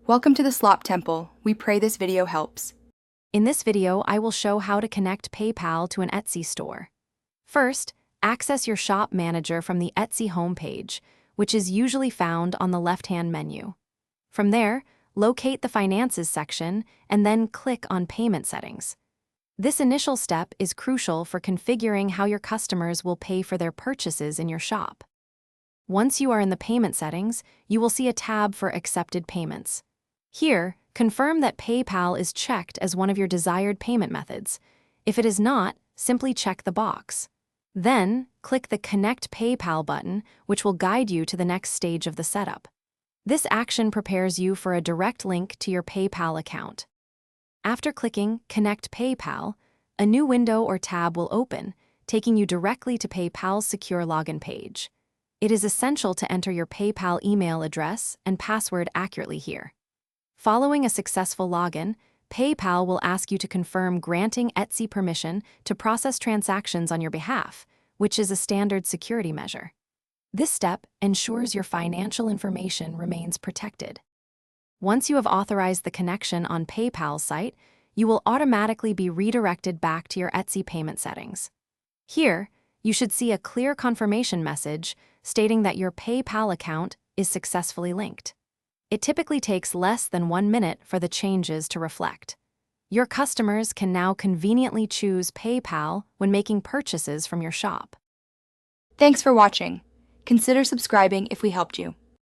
Welcome to the Slop Temple. We pray this video helps. In this video, I will show how to connect PayPal to an Etsy store. First, access your shop manager from the Etsy homepage, which is usually found on the left-hand menu. From there, locate the Finances section and then click on Payment Settings. This initial step is crucial for configuring how your customers will pay for their purchases in your shop. Once you are in the payment settings, you will see a tab for accepted payments. Here, confirm that PayPal is checked as one of your desired payment methods. If it is not, simply check the box. Then, click the Connect PayPal button, which will guide you to the next stage of the setup. This action prepares you for a direct link to your PayPal account. After clicking Connect PayPal, a new window or tab will open, taking you directly to PayPal's secure login page. It is essential to enter your PayPal email address and password accurately here. Following a successful login, PayPal will ask you to confirm granting Etsy permission to process transactions on your behalf, which is a standard security measure. This step ensures your financial information remains protected. Once you have authorized the connection on PayPal's site, you will automatically be redirected back to your Etsy payment settings. Here, you should see a clear confirmation message stating that your PayPal account is successfully linked. It typically takes less than 1 minute for the changes to reflect. Your customers can now conveniently choose PayPal when making purchases from your shop. Thanks for watching. Consider subscribing if we helped you.